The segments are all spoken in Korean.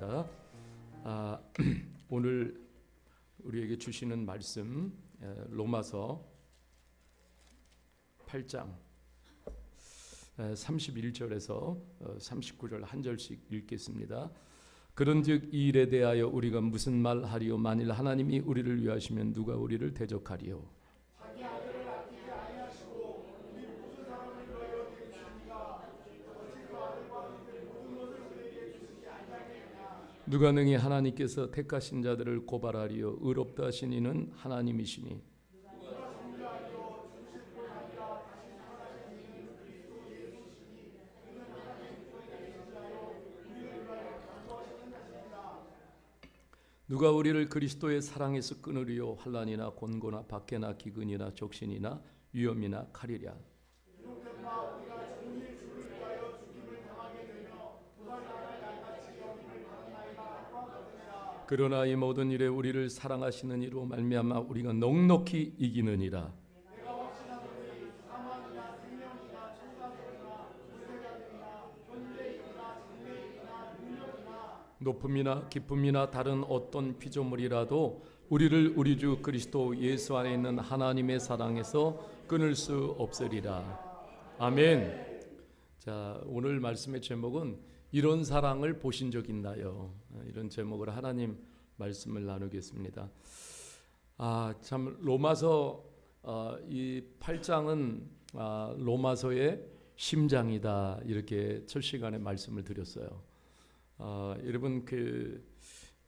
기도하겠습니다. 오늘 우리에게 주시는 말씀 로마서 8장 31절에서 39절 한 절씩 읽겠습니다. 그런즉 이 일에 대하여 우리가 무슨 말하리요? 만일 하나님이 우리를 위하시면 누가 우리를 대적하리요? 누가 능히 하나님께서 택하신 자들을 고발하리요? 의롭다 하신 이는 하나님이시니. 누가 우리를 그리스도의 사랑에서 끊으리요? 환난이나 곤고나 박해나 기근이나 적신이나 위험이나 칼이랴. 그러나 이 모든 일에 우리를 사랑하시는 이로 말미암아 우리가 넉넉히 이기느니라. 높음이나 기쁨이나 다른 어떤 피조물이라도 우리를 우리 주 그리스도 예수 안에 있는 하나님의 사랑에서 끊을 수 없으리라. 아멘. 자, 오늘 말씀의 제목은 이런 사랑을 보신 적 있나요? 이런 제목으로 하나님 말씀을 나누겠습니다. 참 로마서 이 8장은 로마서의 심장이다, 이렇게 첫 시간에 말씀을 드렸어요. 여러분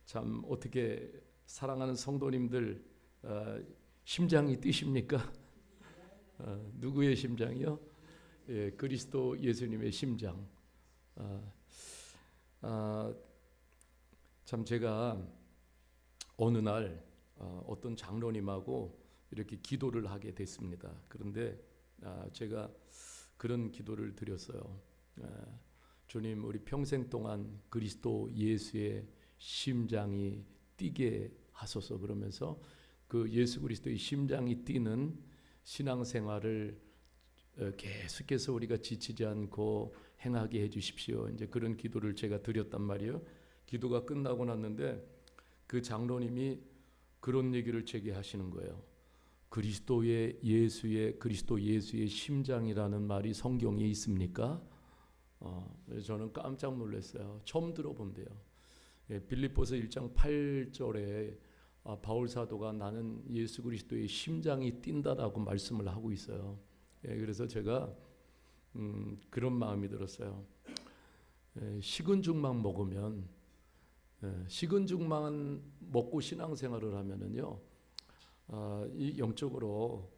참 어떻게 사랑하는 성도님들 심장이 뛰십니까? 누구의 심장이요? 예, 그리스도 예수님의 심장. 참 제가 어느 날 어떤 장로님하고 이렇게 기도를 하게 됐습니다. 그런데 제가 그런 기도를 드렸어요. 주님, 우리 평생 동안 그리스도 예수의 심장이 뛰게 하소서. 그러면서 그 예수 그리스도의 심장이 뛰는 신앙생활을 계속해서 우리가 지치지 않고 행하게 해주십시오. 이제 그런 기도를 제가 드렸단 말이에요. 기도가 끝나고 났는데 그 장로님이 그런 얘기를 제게 하시는 거예요. 그리스도 예수의 심장이라는 말이 성경에 있습니까? 저는 깜짝 놀랐어요. 처음 들어본대요. 빌립보서 1장 8절에 바울 사도가 나는 예수 그리스도의 심장이 뛴다라고 말씀을 하고 있어요. 그래서 제가 그런 마음이 들었어요. 식은 죽만 먹으면, 식은 죽만 먹고 신앙생활을 하면은요, 이 영적으로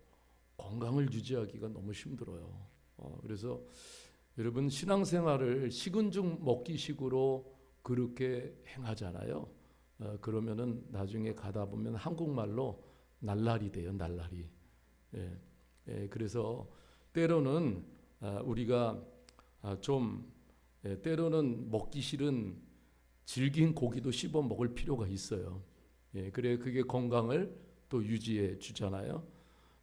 건강을 유지하기가 너무 힘들어요. 그래서 여러분, 신앙생활을 식은 죽 먹기식으로 그렇게 행하잖아요. 그러면은 나중에 가다 보면 한국말로 날라리 돼요, 날라리. 그래서 때로는 우리가 때로는 먹기 싫은 질긴 고기도 씹어 먹을 필요가 있어요. 그래 그게 건강을 또 유지해 주잖아요.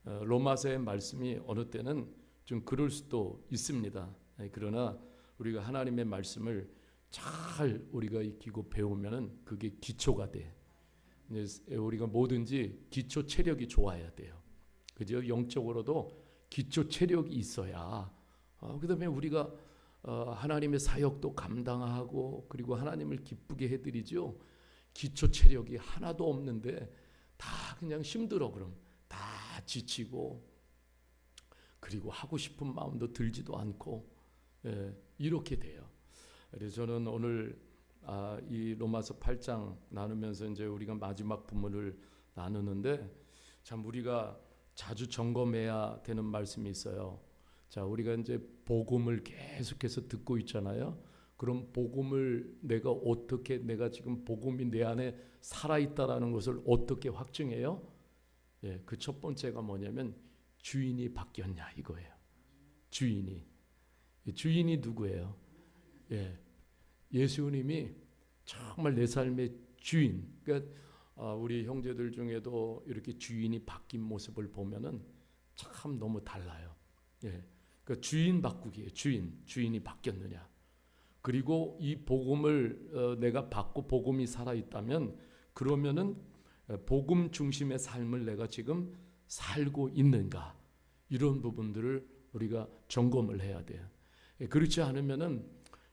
로마서의 말씀이 어느 때는 좀 그럴 수도 있습니다. 그러나 우리가 하나님의 말씀을 잘 우리가 익히고 배우면은 그게 기초가 돼. 우리가 뭐든지 기초 체력이 좋아야 돼요. 그죠? 영적으로도 기초 체력이 있어야 그다음에 우리가 하나님의 사역도 감당하고 그리고 하나님을 기쁘게 해드리죠. 기초 체력이 하나도 없는데 다 그냥 힘들어. 그럼 다 지치고 그리고 하고 싶은 마음도 들지도 않고 이렇게 돼요. 그래서 저는 오늘 이 로마서 8장 나누면서 이제 우리가 마지막 부분을 나누는데 참 우리가 자주 점검해야 되는 말씀이 있어요. 자, 우리가 이제 복음을 계속해서 듣고 있잖아요. 그럼 복음을 내가 지금 복음이 내 안에 살아있다라는 것을 어떻게 확증해요? 그 첫 번째가 뭐냐면 주인이 바뀌었냐 이거예요. 주인이 누구예요? 예수님이 정말 내 삶의 주인. 그러니까 우리 형제들 중에도 이렇게 주인이 바뀐 모습을 보면은 참 너무 달라요. 그러니까 주인 바꾸기에 주인이 바뀌었느냐. 그리고 이 복음을 내가 받고 복음이 살아있다면 그러면은 복음 중심의 삶을 내가 지금 살고 있는가, 이런 부분들을 우리가 점검을 해야 돼요. 그렇지 않으면은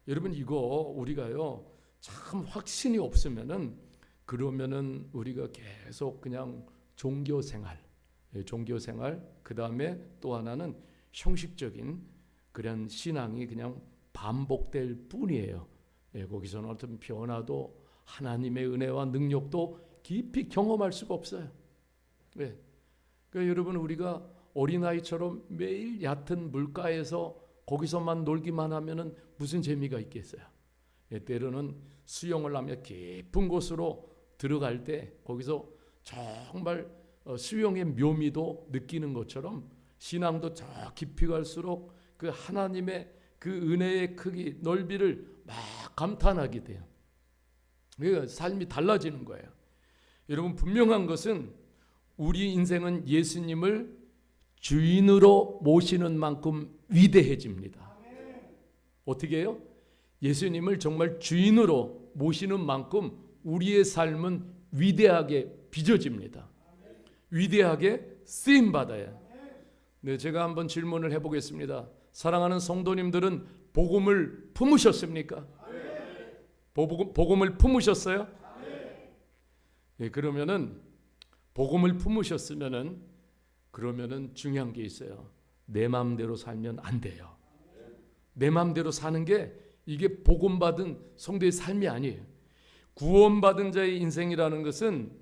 여러분 이거 우리가요 참 확신이 없으면은 그러면은 우리가 계속 그냥 종교생활, 그 다음에 또 하나는 형식적인 그런 신앙이 그냥 반복될 뿐이에요. 거기서는 어떤 변화도 하나님의 은혜와 능력도 깊이 경험할 수가 없어요. 왜? 그러니까 여러분 우리가 어린아이처럼 매일 얕은 물가에서 거기서만 놀기만 하면은 무슨 재미가 있겠어요? 때로는 수영을 하며 깊은 곳으로 들어갈 때 거기서 정말 수영의 묘미도 느끼는 것처럼 신앙도 저 깊이 갈수록 그 하나님의 그 은혜의 크기, 넓이를 막 감탄하게 돼요. 그러니까 삶이 달라지는 거예요. 여러분 분명한 것은 우리 인생은 예수님을 주인으로 모시는 만큼 위대해집니다. 어떻게 해요? 예수님을 정말 주인으로 모시는 만큼 우리의 삶은 위대하게 빚어집니다. 위대하게 쓰임받아요. 네, 제가 한번 질문을 해보겠습니다. 사랑하는 성도님들은 복음을 품으셨습니까? 복음을 품으셨어요? 네, 그러면은 복음을 품으셨으면은 그러면은 중요한 게 있어요. 내 마음대로 살면 안 돼요. 내 마음대로 사는 게 이게 복음 받은 성도의 삶이 아니에요. 구원받은 자의 인생이라는 것은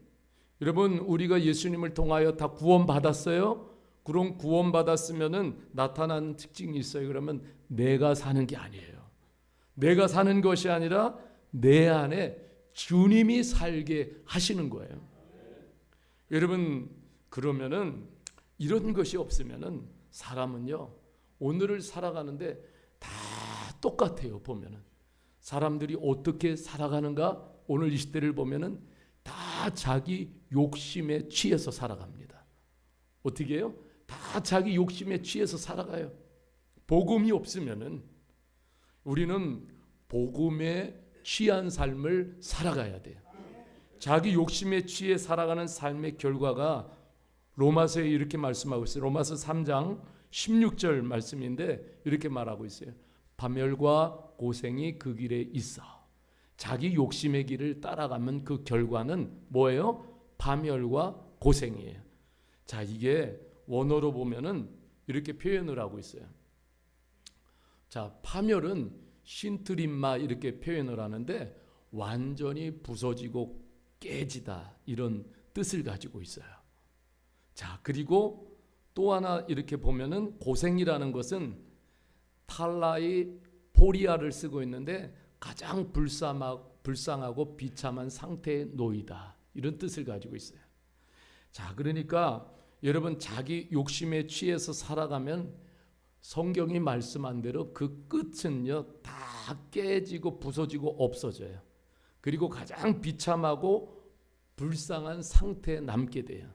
여러분 우리가 예수님을 통하여 다 구원받았어요? 그럼 구원받았으면은 나타나는 특징이 있어요. 그러면 내가 사는 게 아니에요. 내가 사는 것이 아니라 내 안에 주님이 살게 하시는 거예요. 여러분 그러면은 이런 것이 없으면은 사람은요 오늘을 살아가는데 다 똑같아요. 보면은 사람들이 어떻게 살아가는가, 오늘 이 시대를 보면은 다 자기 욕심에 취해서 살아갑니다. 어떻게 해요? 다 자기 욕심에 취해서 살아가요. 복음이 없으면은 우리는 복음에 취한 삶을 살아가야 돼요. 자기 욕심에 취해 살아가는 삶의 결과가 로마서에 이렇게 말씀하고 있어요. 로마서 3장 16절 말씀인데 이렇게 말하고 있어요. 파멸과 고생이 그 길에 있어. 자기 욕심의 길을 따라가면 그 결과는 뭐예요? 파멸과 고생이에요. 자, 이게 원어로 보면은 이렇게 표현을 하고 있어요. 자, 파멸은 신트림마 이렇게 표현을 하는데 완전히 부서지고 깨지다 이런 뜻을 가지고 있어요. 자, 그리고 또 하나 이렇게 보면은 고생이라는 것은 탈라이 포리아를 쓰고 있는데 가장 불쌍하고 비참한 상태에 놓이다 이런 뜻을 가지고 있어요. 자, 그러니까 여러분 자기 욕심에 취해서 살아가면 성경이 말씀한 대로 그 끝은요 다 깨지고 부서지고 없어져요. 그리고 가장 비참하고 불쌍한 상태에 남게 돼요.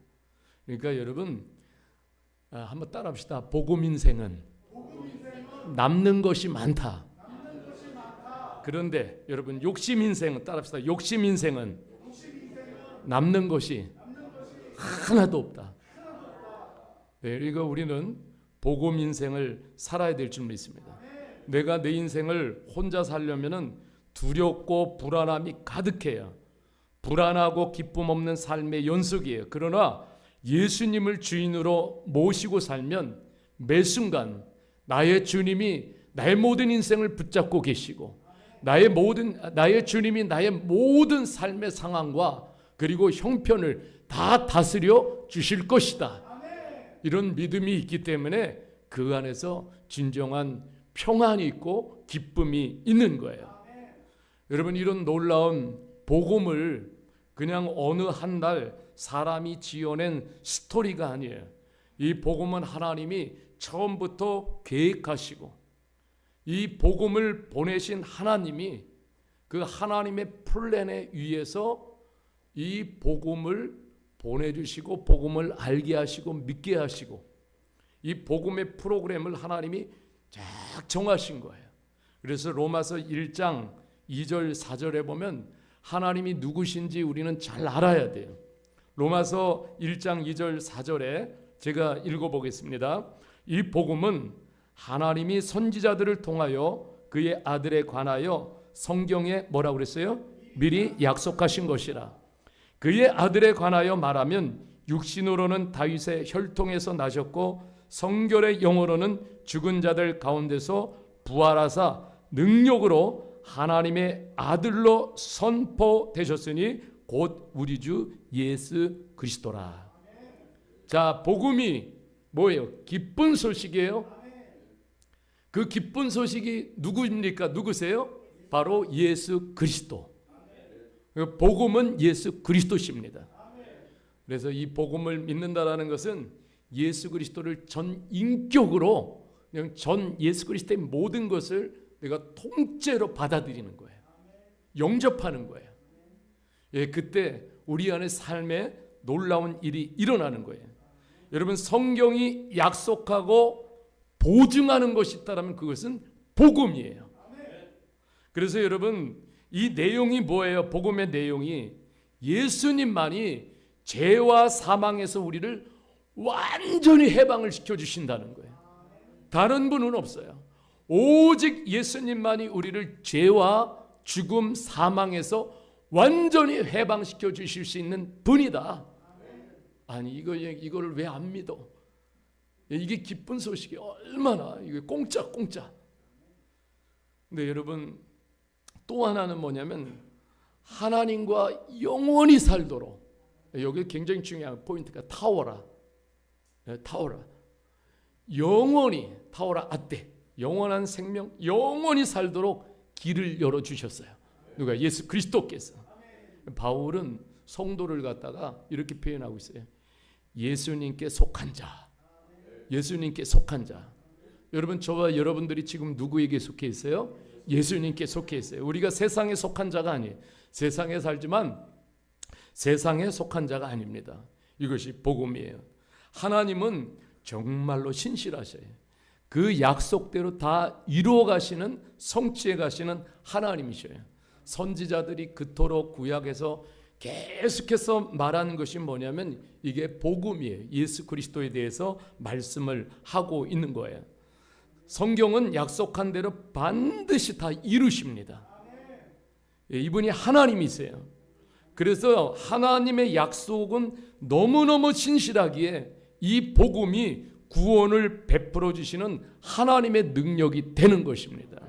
그러니까 여러분 한번 따라합시다. 복음 인생은 남는 것이 많다. 그런데 여러분 욕심 인생은 따라합시다. 욕심 인생은 남는 것이 하나도 없다. 네, 그러니까 우리는 복음 인생을 살아야 될 줄 믿습니다. 내가 내 인생을 혼자 살려면은 두렵고 불안함이 가득해요. 불안하고 기쁨 없는 삶의 연속이에요. 그러나 예수님을 주인으로 모시고 살면 매 순간 나의 주님이 나의 모든 인생을 붙잡고 계시고 나의 주님이 나의 모든 삶의 상황과 그리고 형편을 다 다스려 주실 것이다. 이런 믿음이 있기 때문에 그 안에서 진정한 평안이 있고 기쁨이 있는 거예요. 여러분 이런 놀라운 복음을 그냥 어느 한 날 사람이 지어낸 스토리가 아니에요. 이 복음은 하나님이 처음부터 계획하시고 이 복음을 보내신 하나님이 그 하나님의 플랜에 의해서 이 복음을 보내주시고 복음을 알게 하시고 믿게 하시고 이 복음의 프로그램을 하나님이 쫙 정하신 거예요. 그래서 로마서 1장 2절 4절에 보면 하나님이 누구신지 우리는 잘 알아야 돼요. 로마서 1장 2절 4절에 제가 읽어보겠습니다. 이 복음은 하나님이 선지자들을 통하여 그의 아들에 관하여 성경에 뭐라고 그랬어요? 미리 약속하신 것이라. 그의 아들에 관하여 말하면 육신으로는 다윗의 혈통에서 나셨고 성결의 영으로는 죽은 자들 가운데서 부활하사 능력으로 하나님의 아들로 선포되셨으니 곧 우리 주 예수 그리스도라. 자, 복음이 뭐예요? 기쁜 소식이에요. 그 기쁜 소식이 누구입니까? 누구세요? 바로 예수 그리스도. 복음은 예수 그리스도십니다. 그래서 이 복음을 믿는다라는 것은 예수 그리스도를 전 인격으로, 그냥 전 예수 그리스도의 모든 것을 내가 통째로 받아들이는 거예요. 영접하는 거예요. 예, 그때 우리 안에 삶에 놀라운 일이 일어나는 거예요. 여러분, 성경이 약속하고 보증하는 것이 있다면 그것은 복음이에요. 그래서 여러분, 이 내용이 뭐예요? 복음의 내용이 예수님만이 죄와 사망에서 우리를 완전히 해방을 시켜주신다는 거예요. 다른 분은 없어요. 오직 예수님만이 우리를 죄와 죽음, 사망에서 완전히 해방시켜 주실 수 있는 분이다. 아니, 이걸 왜 안 믿어? 이게 기쁜 소식이 얼마나, 이게 공짜. 근데 여러분, 또 하나는 뭐냐면 하나님과 영원히 살도록, 여기 굉장히 중요한 포인트가 타오라. 영원히, 타오라 아떼, 영원한 생명, 영원히 살도록 길을 열어주셨어요. 누가? 예수 그리스도께서. 바울은 성도를 갖다가 이렇게 표현하고 있어요. 예수님께 속한 자. 예수님께 속한 자. 여러분, 저와 여러분들이 지금 누구에게 속해 있어요? 예수님께 속해 있어요. 우리가 세상에 속한 자가 아니에요. 세상에 살지만 세상에 속한 자가 아닙니다. 이것이 복음이에요. 하나님은 정말로 신실하셔요. 그 약속대로 다 이루어 가시는, 성취해 가시는 하나님이셔요. 선지자들이 그토록 구약에서 계속해서 말하는 것이 뭐냐면 이게 복음이에요. 예수 그리스도에 대해서 말씀을 하고 있는 거예요. 성경은 약속한 대로 반드시 다 이루십니다. 이분이 하나님이세요. 그래서 하나님의 약속은 너무너무 신실하기에 이 복음이 구원을 베풀어 주시는 하나님의 능력이 되는 것입니다.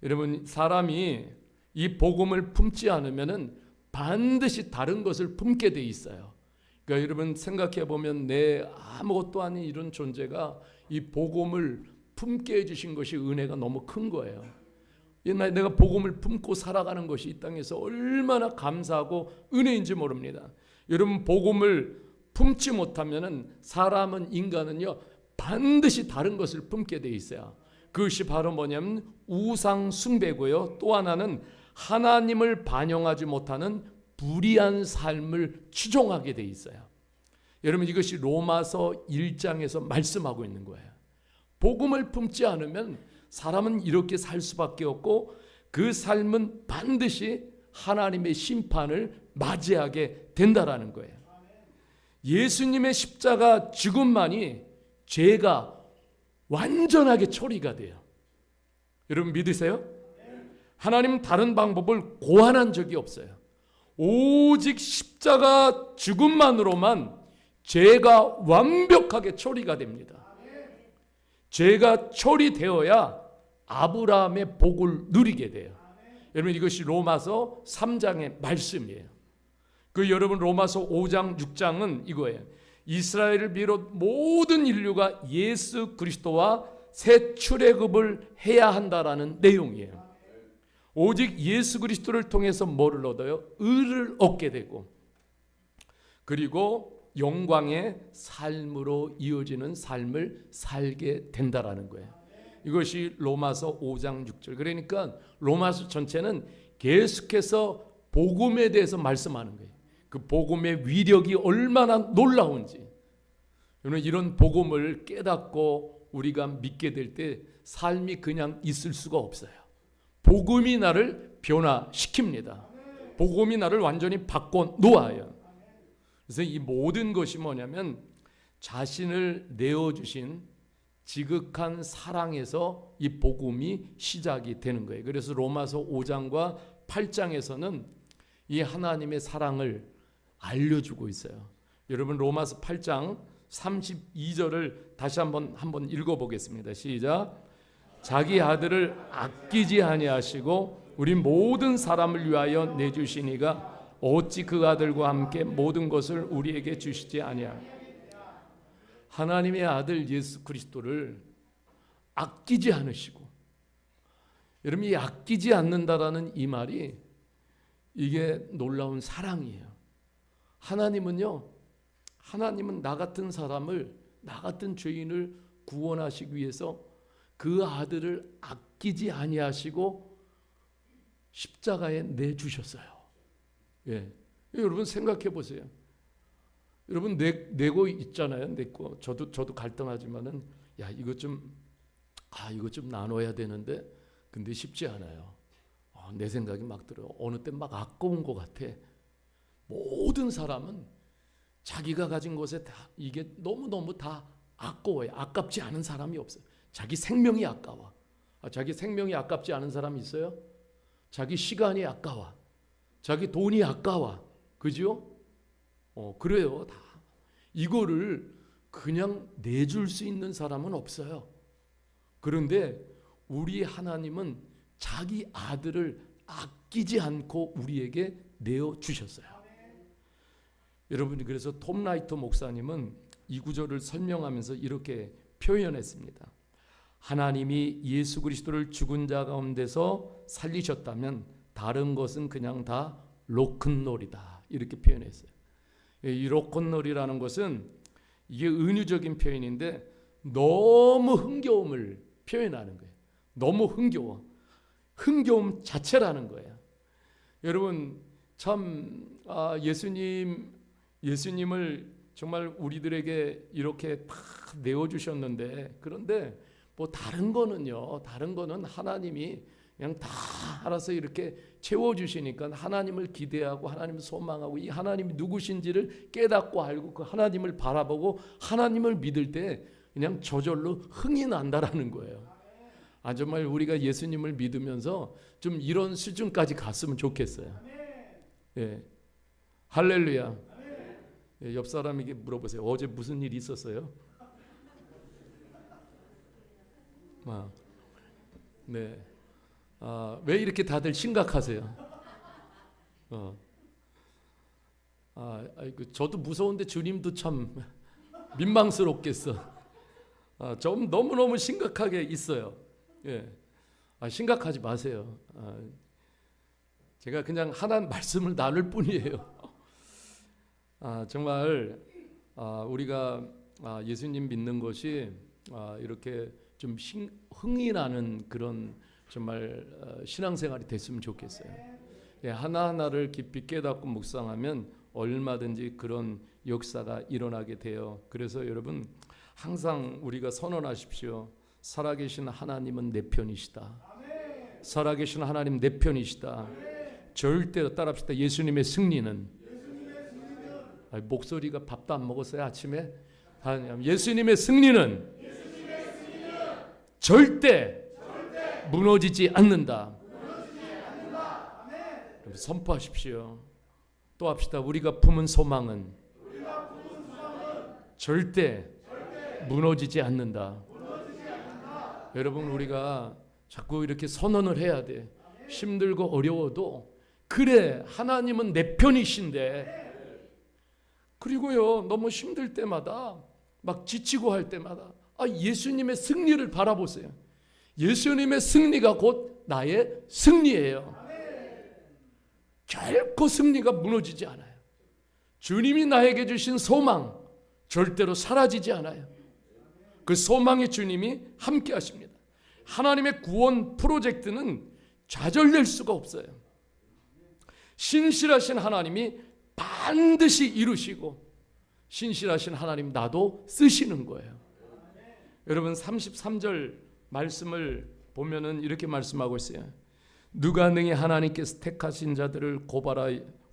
여러분, 사람이 이 복음을 품지 않으면은 반드시 다른 것을 품게 돼 있어요. 그러니까 여러분, 생각해 보면 내 아무것도 아닌 이런 존재가 이 복음을 품게 해주신 것이 은혜가 너무 큰 거예요. 옛날에 내가 복음을 품고 살아가는 것이 이 땅에서 얼마나 감사하고 은혜인지 모릅니다. 여러분, 복음을 품지 못하면은 사람은, 인간은요, 반드시 다른 것을 품게 돼 있어요. 그것이 바로 뭐냐면 우상 숭배고요. 또 하나는 하나님을 반영하지 못하는 불의한 삶을 추종하게 돼 있어요. 여러분, 이것이 로마서 1장에서 말씀하고 있는 거예요. 복음을 품지 않으면 사람은 이렇게 살 수밖에 없고 그 삶은 반드시 하나님의 심판을 맞이하게 된다라는 거예요. 예수님의 십자가 죽음만이 죄가 완전하게 처리가 돼요. 여러분, 믿으세요? 하나님은 다른 방법을 고안한 적이 없어요. 오직 십자가 죽음만으로만 죄가 완벽하게 처리가 됩니다. 죄가 처리되어야 아브라함의 복을 누리게 돼요. 여러분, 이것이 로마서 3장의 말씀이에요. 그 여러분, 로마서 5장 6장은 이거예요. 이스라엘을 비롯 모든 인류가 예수 그리스도와 새 출애굽을 해야 한다라는 내용이에요. 오직 예수 그리스도를 통해서 뭐를 얻어요? 의를 얻게 되고, 그리고 영광의 삶으로 이어지는 삶을 살게 된다라는 거예요. 이것이 로마서 5장 6절. 그러니까 로마서 전체는 계속해서 복음에 대해서 말씀하는 거예요. 그 복음의 위력이 얼마나 놀라운지. 여러분, 이런 복음을 깨닫고 우리가 믿게 될 때 삶이 그냥 있을 수가 없어요. 복음이 나를 변화시킵니다. 복음이 나를 완전히 바꿔 놓아요. 그래서 이 모든 것이 뭐냐면 자신을 내어주신 지극한 사랑에서 이 복음이 시작이 되는 거예요. 그래서 로마서 5장과 8장에서는 이 하나님의 사랑을 알려주고 있어요. 여러분 로마서 8장 32절을 다시 한번 읽어보겠습니다. 시작. 자기 아들을 아끼지 아니하시고 우리 모든 사람을 위하여 내주시니가 어찌 그 아들과 함께 모든 것을 우리에게 주시지 아니하냐. 하나님의 아들 예수 그리스도를 아끼지 않으시고, 여러분 이 아끼지 않는다라는 이 말이 이게 놀라운 사랑이에요. 하나님은 나 같은 사람을, 나 같은 죄인을 구원하시기 위해서 그 아들을 아끼지 아니하시고 십자가에 내주셨어요. 예. 여러분 생각해 보세요. 여러분 내고 있잖아요. 내고 저도 갈등하지만은 이거 좀 나눠야 되는데 근데 쉽지 않아요. 내 생각이 막 들어요. 어느 때 막 아까운 것 같아. 모든 사람은 자기가 가진 것에 다 이게 너무너무 다 아까워요. 아깝지 않은 사람이 없어요. 자기 생명이 아까워. 자기 생명이 아깝지 않은 사람이 있어요? 자기 시간이 아까워. 자기 돈이 아까워. 그죠? 그래요. 다 이거를 그냥 내줄 수 있는 사람은 없어요. 그런데 우리 하나님은 자기 아들을 아끼지 않고 우리에게 내어주셨어요. 여러분이 그래서 톰 라이터 목사님은 이 구절을 설명하면서 이렇게 표현했습니다. 하나님이 예수 그리스도를 죽은 자 가운데서 살리셨다면 다른 것은 그냥 다 로큰롤이다. 이렇게 표현했어요. 이 로큰롤이라는 것은 이게 은유적인 표현인데 너무 흥겨움을 표현하는 거예요. 너무 흥겨워. 흥겨움 자체라는 거예요. 여러분 참 예수님을 정말 우리들에게 이렇게 다 내어주셨는데, 그런데 뭐 다른 거는 하나님이 그냥 다 알아서 이렇게 채워주시니까 하나님을 기대하고 하나님을 소망하고 이 하나님이 누구신지를 깨닫고 알고 그 하나님을 바라보고 하나님을 믿을 때 그냥 저절로 흥이 난다라는 거예요. 정말 우리가 예수님을 믿으면서 좀 이런 수준까지 갔으면 좋겠어요. 예. 할렐루야. 예, 옆 사람에게 물어보세요. 어제 무슨 일 있었어요? 네. 왜 이렇게 다들 심각하세요? 저도 무서운데 주님도 참 민망스럽겠어. 좀 너무너무 심각하게 있어요. 예. 심각하지 마세요. 제가 그냥 하나님 말씀을 나눌 뿐이에요. 정말 우리가 예수님 믿는 것이 이렇게 좀 흥이 나는 그런 정말 신앙생활이 됐으면 좋겠어요. 예, 하나하나를 깊이 깨닫고 묵상하면 얼마든지 그런 역사가 일어나게 돼요. 그래서 여러분 항상 우리가 선언하십시오. 살아계신 하나님은 내 편이시다. 살아계신 하나님 내 편이시다. 절대로 따라합시다. 예수님의 승리는 목소리가 밥도 안 먹었어요 아침에? 예수님의 승리는 절대 무너지지 않는다. 선포하십시오. 또 합시다. 우리가 품은 소망은 절대 무너지지 않는다. 여러분 우리가 자꾸 이렇게 선언을 해야 돼. 힘들고 어려워도 그래 하나님은 내 편이신데, 그리고요 너무 힘들 때마다 막 지치고 할 때마다 예수님의 승리를 바라보세요. 예수님의 승리가 곧 나의 승리예요. 결코 승리가 무너지지 않아요. 주님이 나에게 주신 소망 절대로 사라지지 않아요. 그 소망의 주님이 함께 하십니다. 하나님의 구원 프로젝트는 좌절될 수가 없어요. 신실하신 하나님이 반드시 이루시고 신실하신 하나님 나도 쓰시는 거예요. 여러분 33절 말씀을 보면은 이렇게 말씀하고 있어요. 누가 능히 하나님께서 택하신 자들을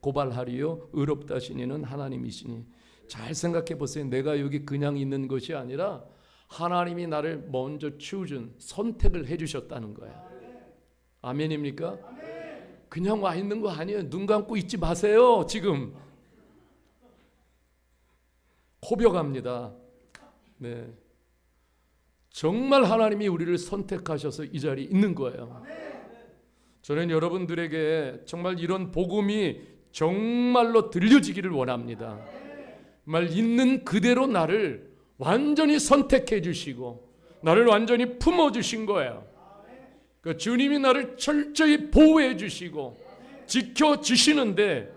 고발하리요 의롭다 하시니는 하나님이시니. 잘 생각해 보세요. 내가 여기 그냥 있는 것이 아니라 하나님이 나를 먼저 추준 선택을 해주셨다는 거야. 아멘입니까? 그냥 와 있는 거 아니에요. 눈 감고 있지 마세요. 지금 고백합니다. 네, 정말 하나님이 우리를 선택하셔서 이 자리에 있는 거예요. 저는 여러분들에게 정말 이런 복음이 정말로 들려지기를 원합니다. 정말 있는 그대로 나를 완전히 선택해 주시고 나를 완전히 품어주신 거예요. 그 주님이 나를 철저히 보호해 주시고 지켜주시는데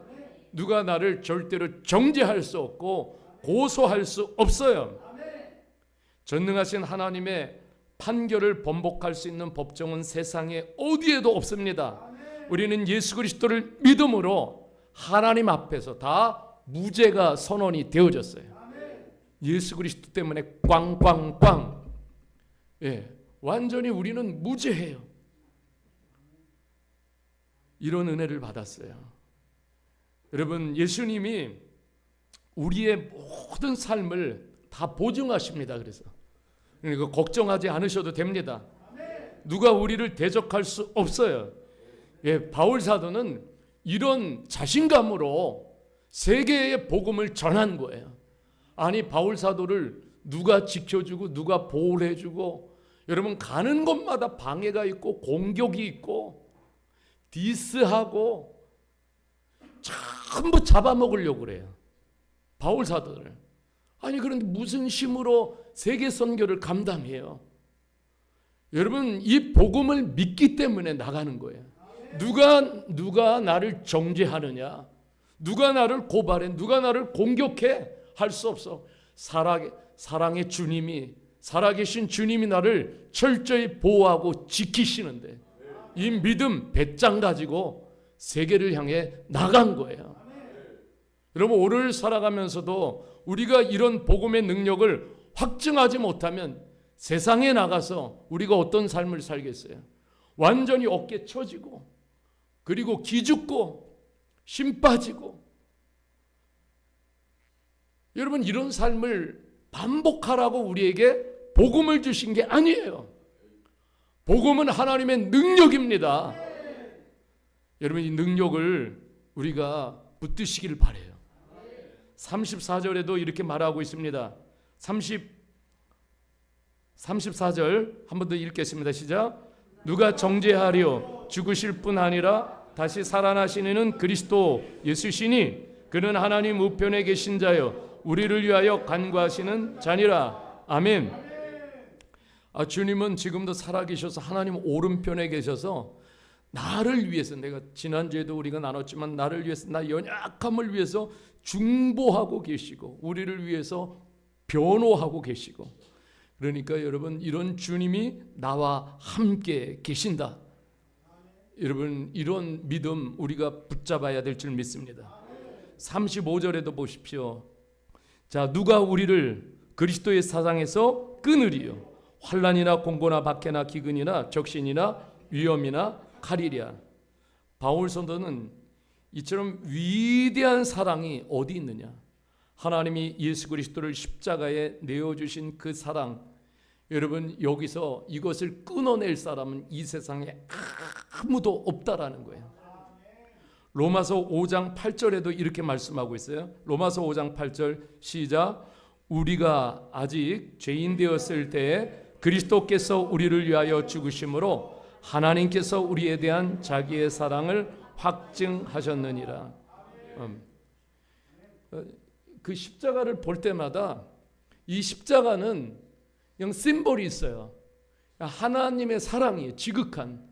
누가 나를 절대로 정죄할 수 없고 고소할 수 없어요. 전능하신 하나님의 판결을 번복할 수 있는 법정은 세상에 어디에도 없습니다. 우리는 예수 그리스도를 믿음으로 하나님 앞에서 다 무죄가 선언이 되어졌어요. 예수 그리스도 때문에 꽝꽝꽝. 예, 완전히 우리는 무죄해요. 이런 은혜를 받았어요. 여러분, 예수님이 우리의 모든 삶을 다 보증하십니다. 그래서 그러니까 걱정하지 않으셔도 됩니다. 누가 우리를 대적할 수 없어요. 예, 바울 사도는 이런 자신감으로 세계의 복음을 전한 거예요. 아니, 바울 사도를 누가 지켜주고 누가 보호를 해주고, 여러분 가는 곳마다 방해가 있고 공격이 있고 디스하고 전부 잡아먹으려고 그래요. 바울 사도를. 아니, 그런데 무슨 힘으로 세계 선교를 감당해요? 여러분, 이 복음을 믿기 때문에 나가는 거예요. 누가 나를 정죄하느냐, 누가 나를 고발해, 누가 나를 공격해? 할 수 없어. 사랑의 주님이, 살아계신 주님이 나를 철저히 보호하고 지키시는데 이 믿음 배짱 가지고 세계를 향해 나간 거예요. 여러분, 오늘 살아가면서도 우리가 이런 복음의 능력을 확증하지 못하면 세상에 나가서 우리가 어떤 삶을 살겠어요? 완전히 어깨 처지고, 그리고 기죽고 힘 빠지고. 여러분, 이런 삶을 반복하라고 우리에게 복음을 주신 게 아니에요. 복음은 하나님의 능력입니다. 여러분, 이 능력을 우리가 붙드시길 바라요. 34절에도 이렇게 말하고 있습니다. 34절 한 번 더 읽겠습니다. 시작. 누가 정죄하리요? 죽으실 뿐 아니라 다시 살아나신 이는 그리스도 예수시니 그는 하나님 우편에 계신 자요 우리를 위하여 간구하시는 자니라. 아멘. 주님은 지금도 살아계셔서 하나님 오른편에 계셔서 나를 위해서, 내가 지난주에도 우리가 나눴지만 나를 위해서, 나 연약함을 위해서 중보하고 계시고 우리를 위해서 변호하고 계시고, 그러니까 여러분, 이런 주님이 나와 함께 계신다. 여러분, 이런 믿음 우리가 붙잡아야 될 줄 믿습니다. 35절에도 보십시오. 자, 누가 우리를 그리스도의 사상에서 끊으리요? 환난이나 공고나 박해나 기근이나 적신이나 위험이나 칼이랴. 바울 선도는 이처럼 위대한 사랑이 어디 있느냐? 하나님이 예수 그리스도를 십자가에 내어주신 그 사랑. 여러분, 여기서 이것을 끊어낼 사람은 이 세상에 아무도 없다라는 거예요. 로마서 5장 8절에도 이렇게 말씀하고 있어요. 로마서 5장 8절 시작. 우리가 아직 죄인 되었을 때에 그리스도께서 우리를 위하여 죽으심으로 하나님께서 우리에 대한 자기의 사랑을 확증하셨느니라. 그 십자가를 볼 때마다 이 십자가는 그냥 심볼이 있어요. 하나님의 사랑이 지극한,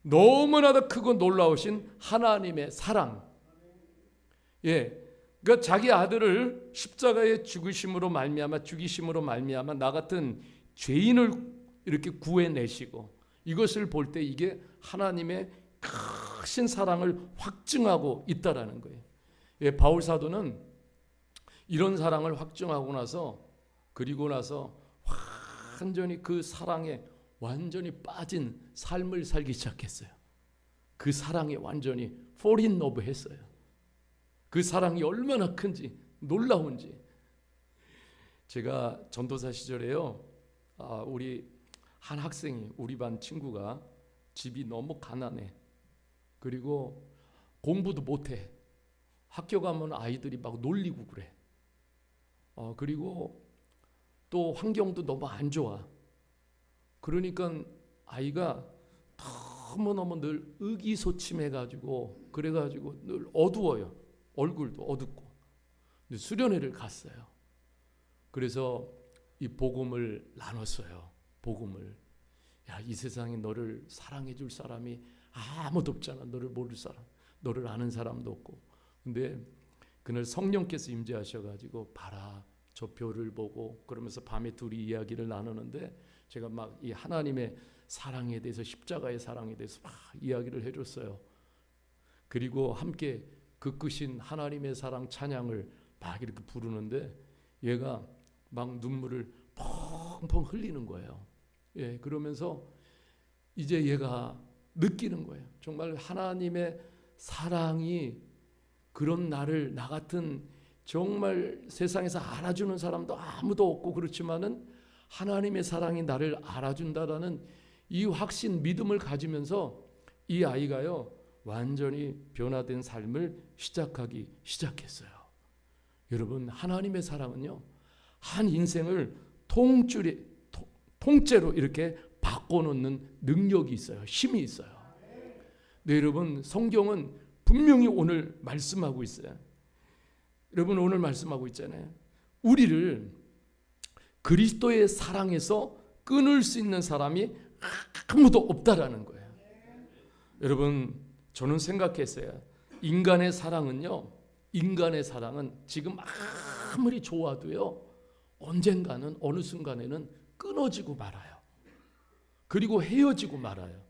너무나도 크고 놀라우신 하나님의 사랑. 예, 그러니까 자기 아들을 십자가에 죽이심으로 말미암아 나 같은 죄인을 이렇게 구해내시고, 이것을 볼 때 이게 하나님의 크신 사랑을 확증하고 있다라는 거예요. 예, 바울 사도는 이런 사랑을 확증하고 나서, 그리고 나서 완전히 그 사랑에 완전히 빠진 삶을 살기 시작했어요. 그 사랑에 완전히 fall in love 했어요. 그 사랑이 얼마나 큰지, 놀라운지. 제가 전도사 시절에요, 우리 한 학생이, 우리 반 친구가 집이 너무 가난해. 그리고 공부도 못해. 학교 가면 아이들이 막 놀리고 그래. 그리고 또 환경도 너무 안 좋아. 그러니까 아이가 너무너무 늘 의기소침해가지고, 그래가지고 늘 어두워요. 얼굴도 어둡고. 근데 수련회를 갔어요. 그래서 이 복음을 나눴어요. 복음을. 야, 이 세상에 너를 사랑해 줄 사람이 아무도 없잖아. 너를 모를 사람, 너를 아는 사람도 없고. 근데 그날 성령께서 임재하셔가지고, 봐라, 저 별을 보고, 그러면서 밤에 둘이 이야기를 나누는데, 제가 막 이 하나님의 사랑에 대해서, 십자가의 사랑에 대해서 막 이야기를 해줬어요. 그리고 함께 그 크신 하나님의 사랑 찬양을 막 이렇게 부르는데, 얘가 막 눈물을 펑펑 흘리는 거예요. 예, 그러면서 이제 얘가 느끼는 거예요. 정말 하나님의 사랑이, 그런 나를, 나 같은 정말 세상에서 알아주는 사람도 아무도 없고 그렇지만은 하나님의 사랑이 나를 알아준다라는 이 확신, 믿음을 가지면서 이 아이가요, 완전히 변화된 삶을 시작하기 시작했어요. 여러분, 하나님의 사랑은요, 한 인생을 통째로 이렇게 바꿔놓는 능력이 있어요. 힘이 있어요. 네, 여러분, 성경은 분명히 오늘 말씀하고 있어요. 여러분, 오늘 말씀하고 있잖아요. 우리를 그리스도의 사랑에서 끊을 수 있는 사람이 아무도 없다라는 거예요. 여러분, 저는 생각했어요. 인간의 사랑은요, 인간의 사랑은 지금 아무리 좋아도요, 언젠가는, 어느 순간에는 끊어지고 말아요. 그리고 헤어지고 말아요.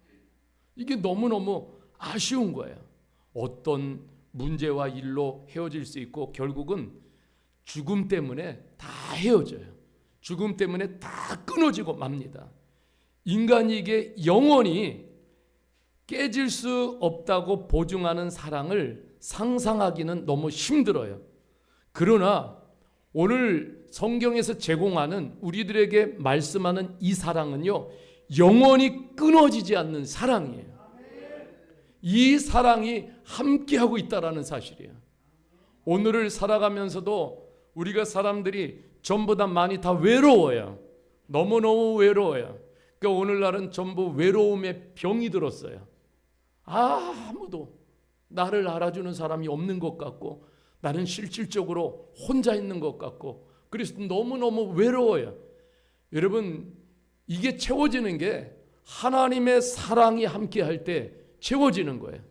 이게 너무너무 아쉬운 거예요. 어떤 문제와 일로 헤어질 수 있고, 결국은 죽음 때문에 다 헤어져요. 죽음 때문에 다 끊어지고 맙니다. 인간이 이게 영원히 깨질 수 없다고 보증하는 사랑을 상상하기는 너무 힘들어요. 그러나 오늘 성경에서 제공하는, 우리들에게 말씀하는 이 사랑은요, 영원히 끊어지지 않는 사랑이에요. 이 사랑이 함께하고 있다는 사실이에요. 오늘을 살아가면서도 우리가 사람들이 전부 다 많이 다 외로워요. 너무너무 외로워요. 그러니까 오늘날은 전부 외로움의 병이 들었어요. 아무도 나를 알아주는 사람이 없는 것 같고, 나는 실질적으로 혼자 있는 것 같고, 그래서 너무너무 외로워요. 여러분, 이게 채워지는 게 하나님의 사랑이 함께할 때 채워지는 거예요.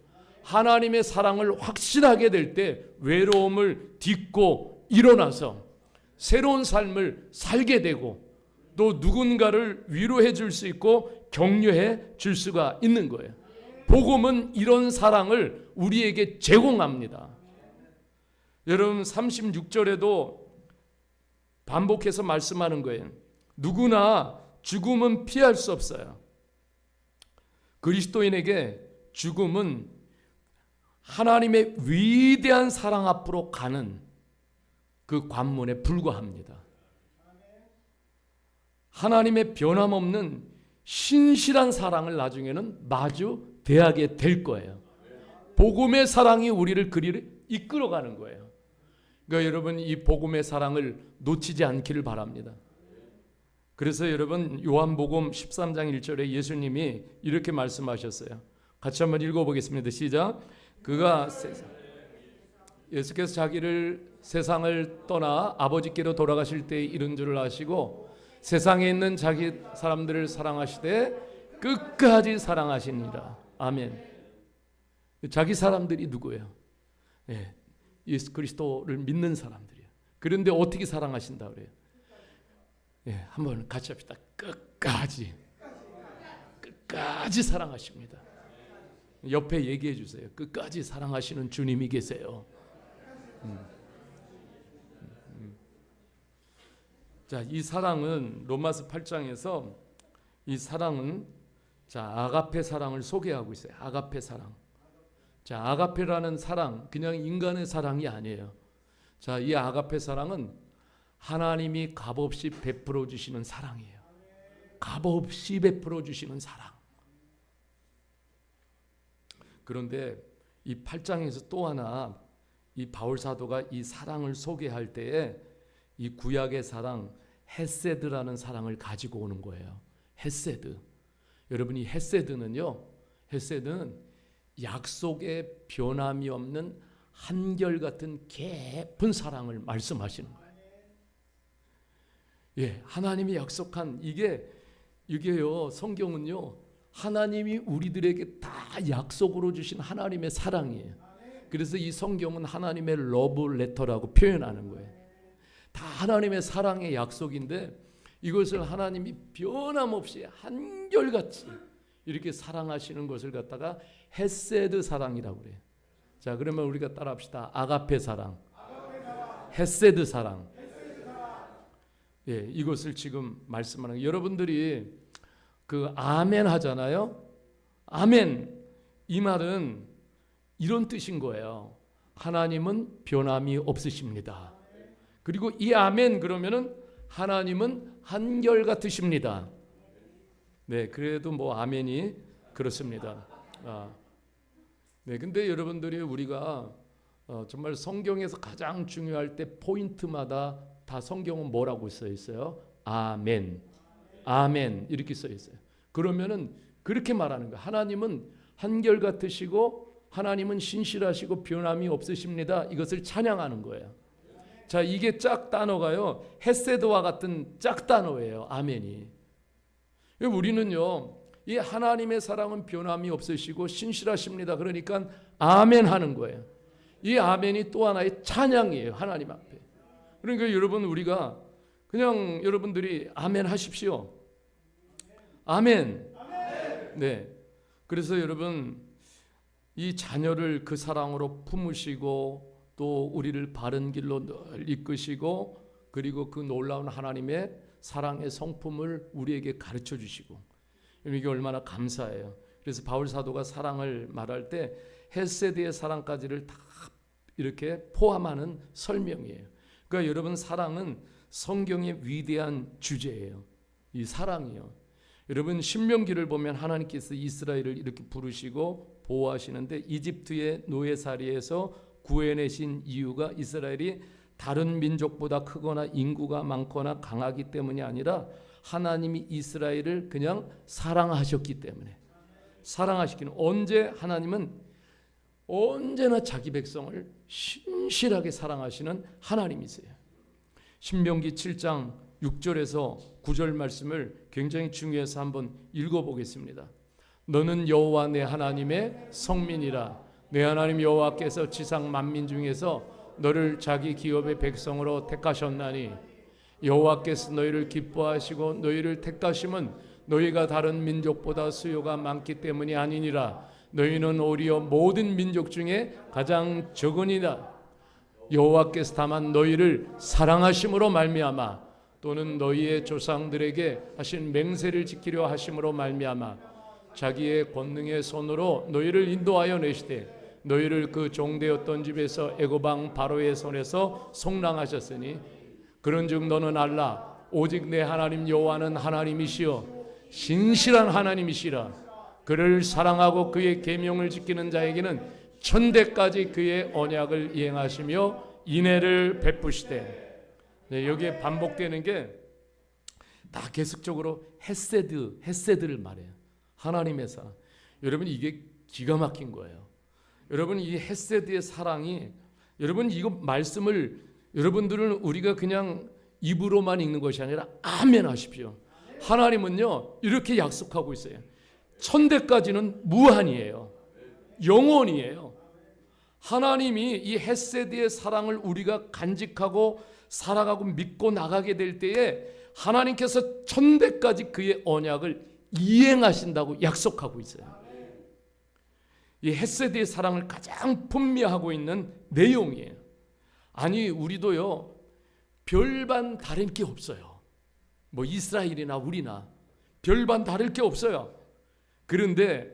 하나님의 사랑을 확신하게 될 때 외로움을 딛고 일어나서 새로운 삶을 살게 되고, 또 누군가를 위로해 줄 수 있고 격려해 줄 수가 있는 거예요. 복음은 이런 사랑을 우리에게 제공합니다. 여러분, 36절에도 반복해서 말씀하는 거예요. 누구나 죽음은 피할 수 없어요. 그리스도인에게 죽음은 하나님의 위대한 사랑 앞으로 가는 그 관문에 불과합니다. 하나님의 변함없는 신실한 사랑을 나중에는 마주 대하게 될 거예요. 복음의 사랑이 우리를 그리를 이끌어가는 거예요. 그러니까 여러분, 이 복음의 사랑을 놓치지 않기를 바랍니다. 그래서 여러분, 요한복음 13장 1절에 예수님이 이렇게 말씀하셨어요. 같이 한번 읽어보겠습니다. 시작. 그가 예수께서 자기를 세상을 떠나 아버지께로 돌아가실 때 이런 줄을 아시고 세상에 있는 자기 사람들을 사랑하시되 끝까지 사랑하시니라. 아멘. 자기 사람들이 누구예요? 예, 예수 그리스도를 믿는 사람들이에요. 그런데 어떻게 사랑하신다 그래요? 예, 한번 같이 합시다. 끝까지 사랑하십니다. 옆에 얘기해 주세요. 끝까지 사랑하시는 주님이 계세요. 자, 이 사랑은 로마서 8장에서 이 사랑은 자, 아가페 사랑을 소개하고 있어요. 아가페 사랑. 자, 아가페라는 사랑 그냥 인간의 사랑이 아니에요. 자, 이 아가페 사랑은 하나님이 값없이 베풀어 주시는 사랑이에요. 값없이 베풀어 주시는 사랑. 그런데 이 8장에서 또 하나 이 바울 사도가 이 사랑을 소개할 때에 이 구약의 사랑 헤세드라는 사랑을 가지고 오는 거예요. 헤세드. 여러분 이 헤세드는요. 헤세드는 약속에 변함이 없는 한결같은 깊은 사랑을 말씀하시는 거예요. 예, 하나님이 약속한 이게요. 성경은요. 하나님이 우리들에게 다 약속으로 주신 하나님의 사랑이에요. 그래서 이 성경은 하나님의 러브 레터라고 표현하는 거예요. 다 하나님의 사랑의 약속인데 이것을 하나님이 변함없이 한결같이 이렇게 사랑하시는 것을 갖다가 헤세드 사랑이라고 그래요. 자, 그러면 우리가 따라합시다. 아가페 사랑, 헤세드 사랑. 예, 이것을 지금 말씀하는 거예요. 여러분들이 그 아멘 하잖아요. 아멘. 이 말은 이런 뜻인 거예요. 하나님은 변함이 없으십니다. 그리고 이 아멘 그러면은 하나님은 한결같으십니다. 네, 그래도 뭐 아멘이 그렇습니다. 네, 근데 여러분들이 우리가 정말 성경에서 가장 중요할 때 포인트마다 다 성경은 뭐라고 써 있어요? 아멘, 아멘 이렇게 써 있어요. 그러면은 그렇게 말하는 거예요. 하나님은 한결같으시고 하나님은 신실하시고 변함이 없으십니다. 이것을 찬양하는 거예요. 자, 이게 짝 단어가요. 헤세드와 같은 짝 단어예요. 아멘이. 우리는요. 이 하나님의 사랑은 변함이 없으시고 신실하십니다. 그러니까 아멘 하는 거예요. 이 아멘이 또 하나의 찬양이에요. 하나님 앞에. 그러니까 여러분 우리가 그냥 여러분들이 아멘 하십시오. 아멘. 네. 그래서 여러분 이 자녀를 그 사랑으로 품으시고 또 우리를 바른 길로 늘 이끄시고 그리고 그 놀라운 하나님의 사랑의 성품을 우리에게 가르쳐 주시고 이게 얼마나 감사해요. 그래서 바울 사도가 사랑을 말할 때 헤세드의 사랑까지를 다 이렇게 포함하는 설명이에요. 그러니까 여러분 사랑은 성경의 위대한 주제예요. 이 사랑이요. 여러분 신명기를 보면 하나님께서 이스라엘을 이렇게 부르시고 보호하시는데 이집트의 노예살이에서 구해내신 이유가 이스라엘이 다른 민족보다 크거나 인구가 많거나 강하기 때문이 아니라 하나님이 이스라엘을 그냥 사랑하셨기 때문에 사랑하시기는 언제 하나님은 언제나 자기 백성을 신실하게 사랑하시는 하나님이세요. 신명기 7장 6절에서 9절 말씀을 굉장히 중요해서 한번 읽어보겠습니다. 너는 여호와 내 하나님의 성민이라. 내 하나님 여호와께서 지상 만민 중에서 너를 자기 기업의 백성으로 택하셨나니 여호와께서 너희를 기뻐하시고 너희를 택하심은 너희가 다른 민족보다 수요가 많기 때문이 아니니라. 너희는 오히려 모든 민족 중에 가장 적으니라. 여호와께서 다만 너희를 사랑하심으로 말미암아 또는 너희의 조상들에게 하신 맹세를 지키려 하심으로 말미암아 자기의 권능의 손으로 너희를 인도하여 내시되 너희를 그 종되었던 집에서 애굽 왕 바로의 손에서 속량하셨으니 그런즉 너는 알라 오직 내 하나님 여호와는 하나님이시여 신실한 하나님이시라. 그를 사랑하고 그의 계명을 지키는 자에게는 천대까지 그의 언약을 이행하시며 인애를 베푸시되. 네, 여기에 반복되는 게 다 계속적으로 헤세드를 말해요. 하나님의 사랑. 여러분 이게 기가 막힌 거예요. 여러분 이 헤세드의 사랑이 여러분 이거 말씀을 여러분들은 우리가 그냥 입으로만 읽는 것이 아니라 아멘 하십시오. 하나님은요 이렇게 약속하고 있어요. 천대까지는 무한이에요. 영원이에요. 하나님이 이 헤세드의 사랑을 우리가 간직하고 살아가고 믿고 나가게 될 때에 하나님께서 천대까지 그의 언약을 이행하신다고 약속하고 있어요. 이 헤세드의 사랑을 가장 풍미하고 있는 내용이에요. 아니 우리도요 별반 다른 게 없어요. 뭐 이스라엘이나 우리나 별반 다를 게 없어요. 그런데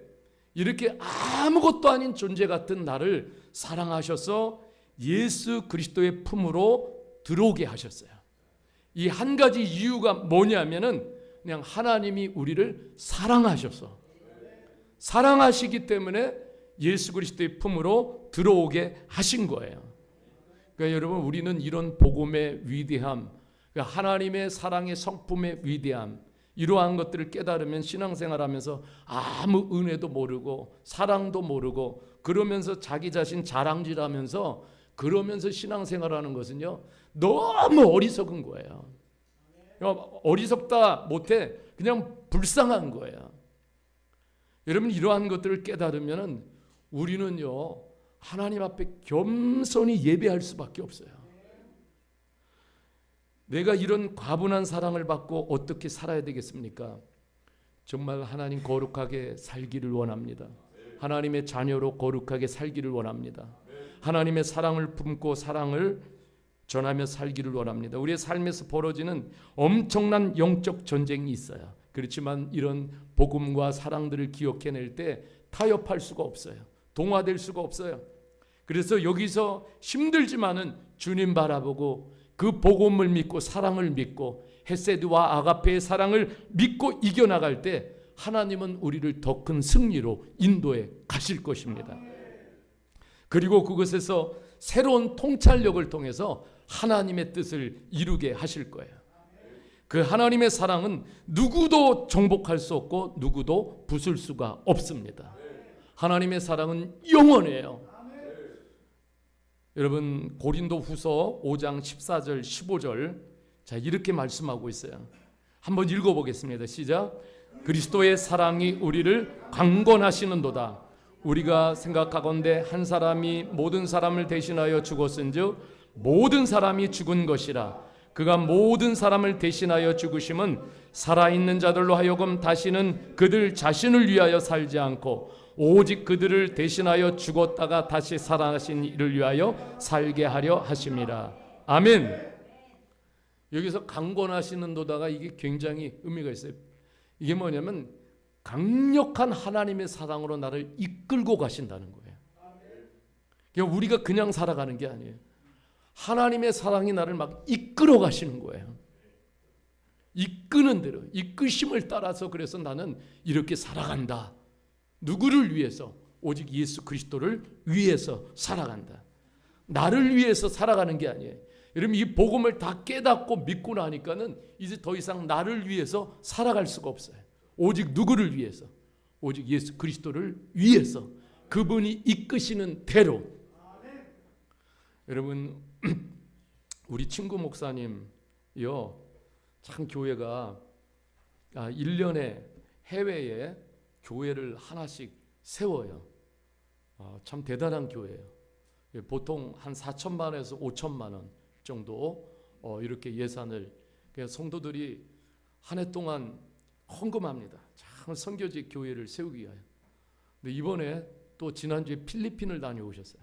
이렇게 아무것도 아닌 존재 같은 나를 사랑하셔서 예수 그리스도의 품으로 들어오게 하셨어요. 이 한 가지 이유가 뭐냐면은 그냥 하나님이 우리를 사랑하셔서, 사랑하시기 때문에 예수 그리스도의 품으로 들어오게 하신 거예요. 그러니까 여러분, 우리는 이런 복음의 위대함, 그러니까 하나님의 사랑의 성품의 위대함, 이러한 것들을 깨달으면 신앙생활하면서 아무 은혜도 모르고 사랑도 모르고 그러면서 자기 자신 자랑질하면서 그러면서 신앙생활하는 것은요, 너무 어리석은 거예요. 어리석다 못해 그냥 불쌍한 거예요. 여러분, 이러한 것들을 깨달으면 우리는요, 하나님 앞에 겸손히 예배할 수밖에 없어요. 내가 이런 과분한 사랑을 받고 어떻게 살아야 되겠습니까? 정말 하나님 거룩하게 살기를 원합니다. 하나님의 자녀로 거룩하게 살기를 원합니다. 하나님의 사랑을 품고 사랑을 전하며 살기를 원합니다. 우리의 삶에서 벌어지는 엄청난 영적 전쟁이 있어요. 그렇지만 이런 복음과 사랑들을 기억해낼 때 타협할 수가 없어요. 동화될 수가 없어요. 그래서 여기서 힘들지만은 주님 바라보고 그 복음을 믿고 사랑을 믿고 헤세드와 아가페의 사랑을 믿고 이겨나갈 때 하나님은 우리를 더 큰 승리로 인도해 가실 것입니다. 그리고 그것에서 새로운 통찰력을 통해서 하나님의 뜻을 이루게 하실 거예요. 그 하나님의 사랑은 누구도 정복할 수 없고 누구도 부술 수가 없습니다. 하나님의 사랑은 영원해요. 여러분, 고린도 후서 5장 14절 15절 자, 이렇게 말씀하고 있어요. 한번 읽어보겠습니다. 시작. 그리스도의 사랑이 우리를 강권하시는도다. 우리가 생각하건대 한 사람이 모든 사람을 대신하여 죽었은즉 모든 사람이 죽은 것이라. 그가 모든 사람을 대신하여 죽으심은 살아있는 자들로 하여금 다시는 그들 자신을 위하여 살지 않고 오직 그들을 대신하여 죽었다가 다시 살아나신 이를 위하여 살게 하려 하심이라. 아멘. 여기서 강권하시는도다가 이게 굉장히 의미가 있어요. 이게 뭐냐면 강력한 하나님의 사랑으로 나를 이끌고 가신다는 거예요. 그러니까 우리가 그냥 살아가는 게 아니에요. 하나님의 사랑이 나를 막 이끌어 가시는 거예요. 이끄는 대로, 이끄심을 따라서 그래서 나는 이렇게 살아간다. 누구를 위해서? 오직 예수 그리스도를 위해서 살아간다. 나를 위해서 살아가는 게 아니에요. 여러분, 이 복음을 다 깨닫고 믿고 나니까는 이제 더 이상 나를 위해서 살아갈 수가 없어요. 오직 누구를 위해서? 오직 예수 그리스도를 위해서, 그분이 이끄시는 대로. 여러분, 우리 친구 목사님이요, 참 교회가 1년에 해외에 교회를 하나씩 세워요. 참 대단한 교회예요. 보통 한 4천만에서 5천만 원 정도 이렇게 예산을 성도들이 한 해 동안 헌금합니다. 참 선교지 교회를 세우기 위하여. 근데 이번에 또 지난주에 필리핀을 다녀오셨어요.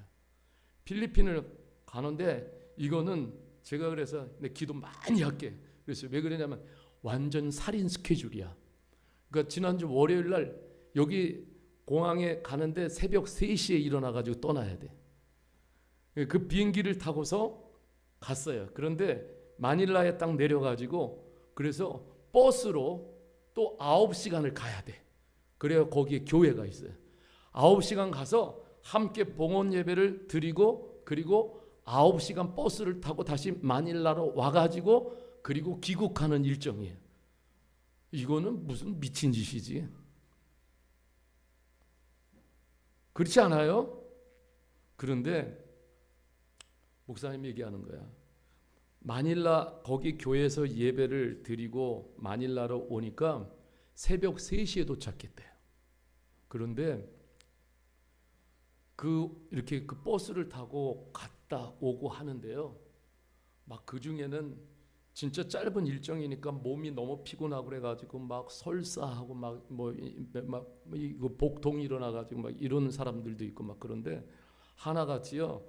필리핀을 가는데 이거는 제가 그래서 내 기도 많이 할게. 그래서 왜 그러냐면 완전 살인 스케줄이야. 그러니까 지난주 월요일 날 여기 공항에 가는데 새벽 3시에 일어나가지고 떠나야 돼. 그 비행기를 타고서 갔어요. 그런데 마닐라에 딱 내려가지고 그래서 버스로 또 9시간을 가야 돼. 그래야 거기에 교회가 있어요. 9시간 가서 함께 봉헌 예배를 드리고 그리고 9시간 버스를 타고 다시 마닐라로 와가지고 그리고 귀국하는 일정이에요. 이거는 무슨 미친 짓이지? 그렇지 않아요? 그런데 목사님이 얘기하는 거야. 마닐라 거기 교회에서 예배를 드리고 마닐라로 오니까 새벽 3시에 도착했대요. 그런데 이렇게 그 버스를 타고 갔다 오고 하는데요. 막 그 중에는 진짜 짧은 일정이니까 몸이 너무 피곤하고 그래가지고 막 설사하고 막 이거 복통 일어나가지고 막 이러는 사람들도 있고 막 그런데 하나같이요.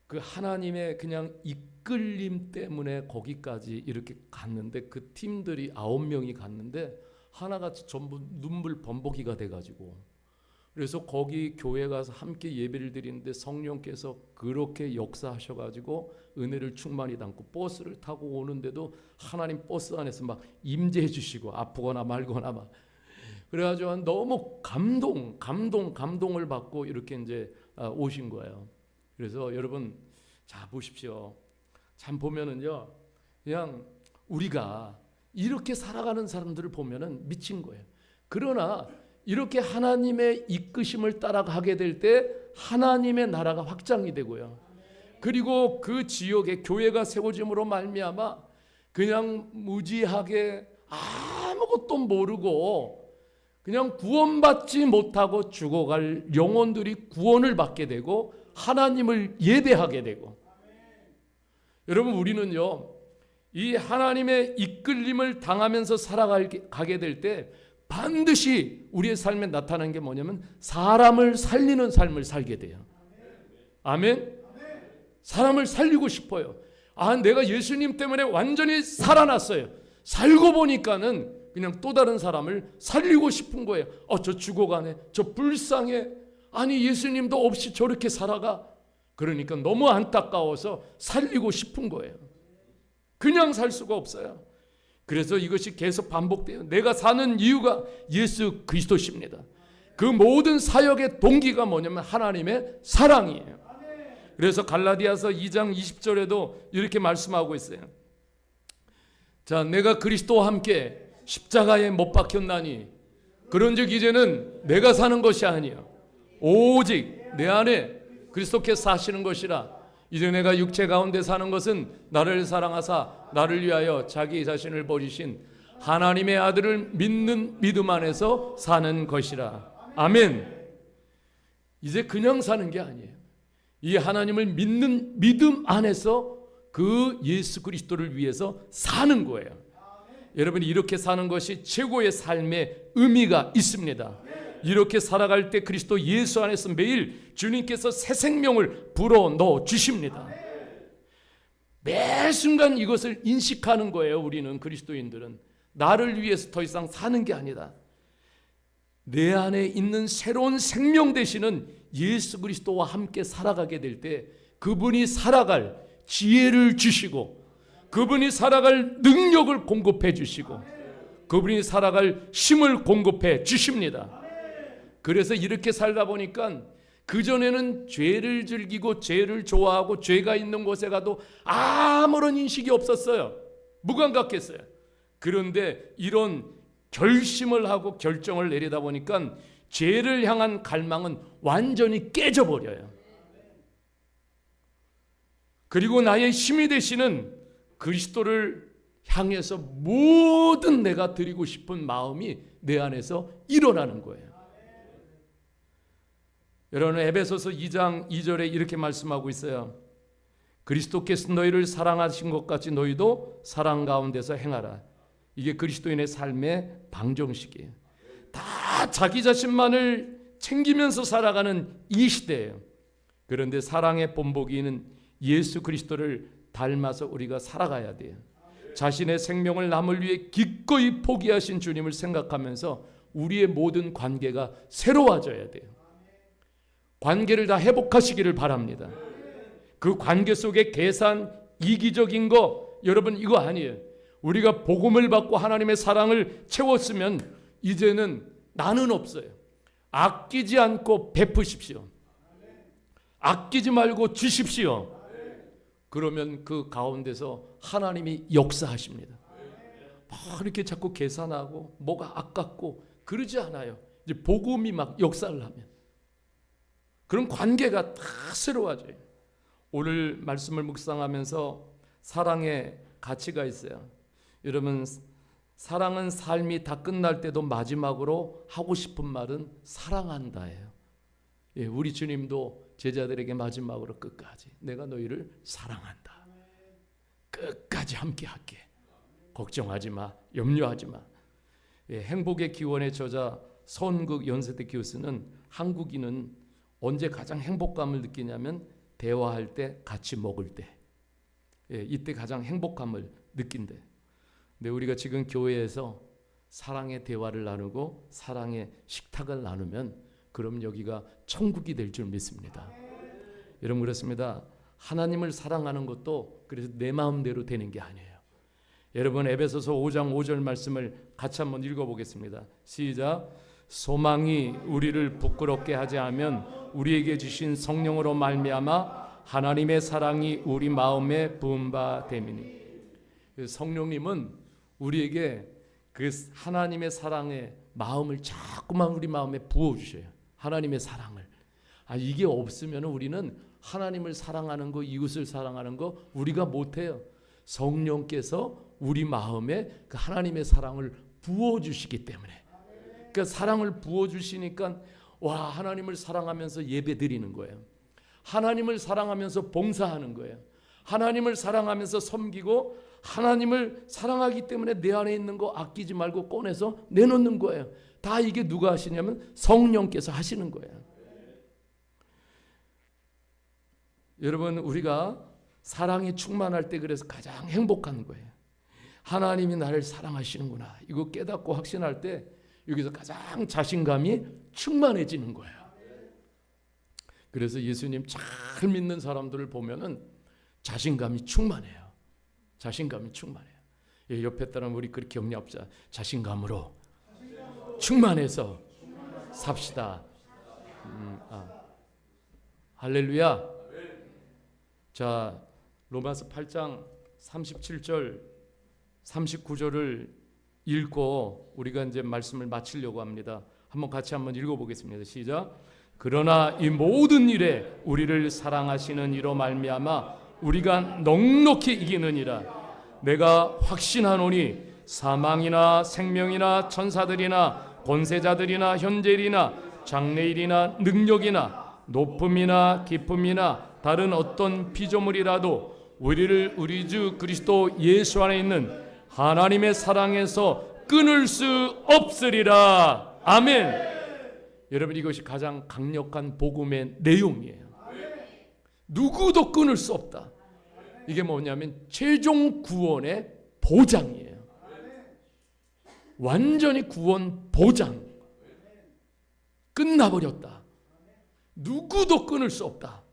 그 하나님의 그냥 이끌림 때문에 거기까지 이렇게 갔는데, 그 팀들이 9명이 갔는데 하나같이 전부 눈물 범벅이가 돼가지고, 그래서 거기 교회 가서 함께 예배를 드리는데 성령께서 그렇게 역사하셔가지고 은혜를 충만히 담고 버스를 타고 오는데도 하나님 버스 안에서 막 임재해 주시고, 아프거나 말거나 막 그래가지고 너무 감동을 받고 이렇게 이제 오신 거예요. 그래서 여러분 자 보십시오. 참 보면은요, 그냥 우리가 이렇게 살아가는 사람들을 보면은 미친 거예요. 그러나 이렇게 하나님의 이끄심을 따라가게 될 때 하나님의 나라가 확장이 되고요. 그리고 그 지역에 교회가 세워짐으로 말미암아 그냥 무지하게 아무것도 모르고 그냥 구원받지 못하고 죽어갈 영혼들이 구원을 받게 되고 하나님을 예배하게 되고, 여러분 우리는요 이 하나님의 이끌림을 당하면서 살아가게 될 때 반드시 우리의 삶에 나타나는 게 뭐냐면 사람을 살리는 삶을 살게 돼요. 아멘. 사람을 살리고 싶어요. 내가 예수님 때문에 완전히 살아났어요. 살고 보니까는 그냥 또 다른 사람을 살리고 싶은 거예요. 저 죽어가네, 저 불쌍해, 아니 예수님도 없이 저렇게 살아가. 그러니까 너무 안타까워서 살리고 싶은 거예요. 그냥 살 수가 없어요. 그래서 이것이 계속 반복돼요. 내가 사는 이유가 예수 그리스도십니다. 그 모든 사역의 동기가 뭐냐면 하나님의 사랑이에요. 그래서 갈라디아서 2장 20절에도 이렇게 말씀하고 있어요. 자, 내가 그리스도와 함께 십자가에 못 박혔나니 그런즉 이제는 내가 사는 것이 아니요 오직 내 안에 그리스도께서 사시는 것이라. 이제 내가 육체 가운데 사는 것은 나를 사랑하사 나를 위하여 자기 자신을 버리신 하나님의 아들을 믿는 믿음 안에서 사는 것이라. 아멘. 이제 그냥 사는 게 아니에요. 이 하나님을 믿는 믿음 안에서 그 예수 그리스도를 위해서 사는 거예요. 여러분이 이렇게 사는 것이 최고의 삶의 의미가 있습니다. 이렇게 살아갈 때 그리스도 예수 안에서 매일 주님께서 새 생명을 불어넣어 주십니다. 매 순간 이것을 인식하는 거예요. 우리는 그리스도인들은 나를 위해서 더 이상 사는 게 아니다. 내 안에 있는 새로운 생명 되시는 예수 그리스도와 함께 살아가게 될 때 그분이 살아갈 지혜를 주시고, 그분이 살아갈 능력을 공급해 주시고, 그분이 살아갈 힘을 공급해 주십니다. 그래서 이렇게 살다 보니까 그전에는 죄를 즐기고 죄를 좋아하고 죄가 있는 곳에 가도 아무런 인식이 없었어요. 무감각했어요. 그런데 이런 결심을 하고 결정을 내리다 보니까 죄를 향한 갈망은 완전히 깨져버려요. 그리고 나의 힘이 되시는 그리스도를 향해서 모든 내가 드리고 싶은 마음이 내 안에서 일어나는 거예요. 여러분 에베소서 2장 2절에 이렇게 말씀하고 있어요. 그리스도께서 너희를 사랑하신 것 같이 너희도 사랑 가운데서 행하라. 이게 그리스도인의 삶의 방정식이에요. 다 자기 자신만을 챙기면서 살아가는 이 시대예요. 그런데 사랑의 본보기는 예수 그리스도를 닮아서 우리가 살아가야 돼요. 자신의 생명을 남을 위해 기꺼이 포기하신 주님을 생각하면서 우리의 모든 관계가 새로워져야 돼요. 관계를 다 회복하시기를 바랍니다. 그 관계 속에 계산, 이기적인 거 여러분 이거 아니에요. 우리가 복음을 받고 하나님의 사랑을 채웠으면 이제는 나는 없어요. 아끼지 않고 베푸십시오. 아끼지 말고 주십시오. 그러면 그 가운데서 하나님이 역사하십니다. 막 이렇게 자꾸 계산하고 뭐가 아깝고 그러지 않아요. 이제 복음이 막 역사를 하면 그런 관계가 다 새로워져요. 오늘 말씀을 묵상하면서 사랑의 가치가 있어요. 여러분 사랑은 삶이 다 끝날 때도 마지막으로 하고 싶은 말은 사랑한다예요. 예, 우리 주님도 제자들에게 마지막으로 끝까지 내가 너희를 사랑한다. 끝까지 함께 할게. 걱정하지 마. 염려하지 마. 예, 행복의 기원의 저자 서은극 연세대 교수는 한국인은 언제 가장 행복감을 느끼냐면 대화할 때, 같이 먹을 때, 이때 가장 행복함을 느낀대. 근데 우리가 지금 교회에서 사랑의 대화를 나누고 사랑의 식탁을 나누면 그럼 여기가 천국이 될 줄 믿습니다. 여러분, 그렇습니다. 하나님을 사랑하는 것도 그래서 내 마음대로 되는 게 아니에요. 여러분, 에베소서 5장 5절 말씀을 같이 한번 읽어보겠습니다. 시작. 소망이 우리를 부끄럽게 하지 않으면 우리에게 주신 성령으로 말미암아 하나님의 사랑이 우리 마음에 부은 바 됨이니. 성령님은 우리에게 그 하나님의 사랑의 마음을 자꾸만 우리 마음에 부어주셔요. 하나님의 사랑을. 이게 없으면 우리는 하나님을 사랑하는 거, 이웃을 사랑하는 거 우리가 못해요. 성령께서 우리 마음에 그 하나님의 사랑을 부어주시기 때문에. 그러니까 사랑을 부어주시니까 와, 하나님을 사랑하면서 예배 드리는 거예요. 하나님을 사랑하면서 봉사하는 거예요. 하나님을 사랑하면서 섬기고 하나님을 사랑하기 때문에 내 안에 있는 거 아끼지 말고 꺼내서 내놓는 거예요. 다 이게 누가 하시냐면 성령께서 하시는 거예요. 여러분, 우리가 사랑이 충만할 때 그래서 가장 행복한 거예요. 하나님이 나를 사랑하시는구나, 이거 깨닫고 확신할 때 여기서 가장 자신감이 충만해지는 거예요. 그래서 예수님 잘 믿는 사람들을 보면은 자신감이 충만해요. 자신감이 충만해요. 옆에 따라 우리 그렇게 격려합시다. 자신감으로 충만해서 삽시다. 할렐루야. 자, 로마서 8장 37절 39절을 읽고 우리가 이제 말씀을 마치려고 합니다. 같이 한번 읽어보겠습니다. 시작. 그러나 이 모든 일에 우리를 사랑하시는 이로 말미암아 우리가 넉넉히 이기느니라. 내가 확신하노니 사망이나 생명이나 천사들이나 권세자들이나 현재일이나 장래일이나 능력이나 높음이나 깊음이나 다른 어떤 피조물이라도 우리를 우리 주 그리스도 예수 안에 있는 하나님의 사랑에서 끊을 수 없으리라. 아멘. 여러분, 이것이 가장 강력한 복음의 내용이에요. 누구도 끊을 수 없다. 이게 뭐냐면 최종 구원의 보장이에요. 완전히 구원 보장. 끝나버렸다. 누구도 끊을 수 없다.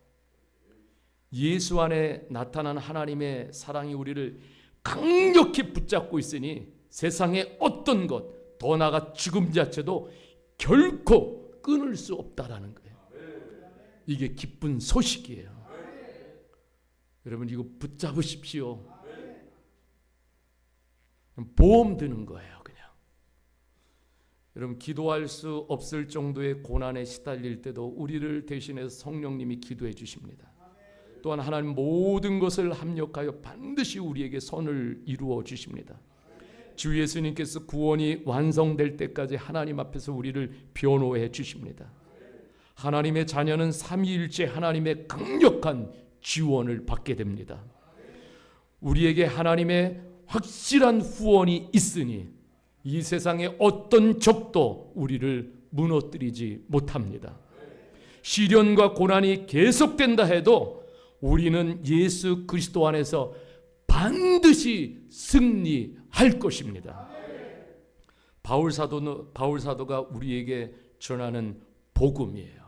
예수 안에 나타난 하나님의 사랑이 우리를 강력히 붙잡고 있으니 세상의 어떤 것, 더 나아가 죽음 자체도 결코 끊을 수 없다라는 거예요. 이게 기쁜 소식이에요. 여러분, 이거 붙잡으십시오. 보험 드는 거예요, 그냥. 여러분, 기도할 수 없을 정도의 고난에 시달릴 때도 우리를 대신해서 성령님이 기도해 주십니다. 또한 하나님 모든 것을 합력하여 반드시 우리에게 선을 이루어 주십니다. 주 예수님께서 구원이 완성될 때까지 하나님 앞에서 우리를 변호해 주십니다. 하나님의 자녀는 삼위일체 하나님의 강력한 지원을 받게 됩니다. 우리에게 하나님의 확실한 후원이 있으니 이 세상의 어떤 적도 우리를 무너뜨리지 못합니다. 시련과 고난이 계속된다 해도 우리는 예수 그리스도 안에서 반드시 승리할 것입니다. 바울 사도가 우리에게 전하는 복음이에요.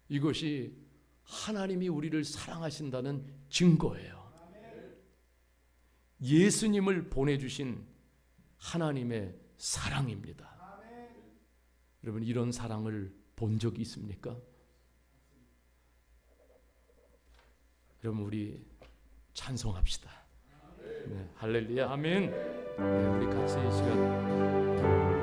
이것이 하나님이 우리를 사랑하신다는 증거예요. 예수님을 보내주신 하나님의 사랑입니다. 여러분, 이런 사랑을 본 적이 있습니까? 여러분, 우리 찬송합시다. 네, 할렐루야, 아멘. 네, 우리 같이 이 시간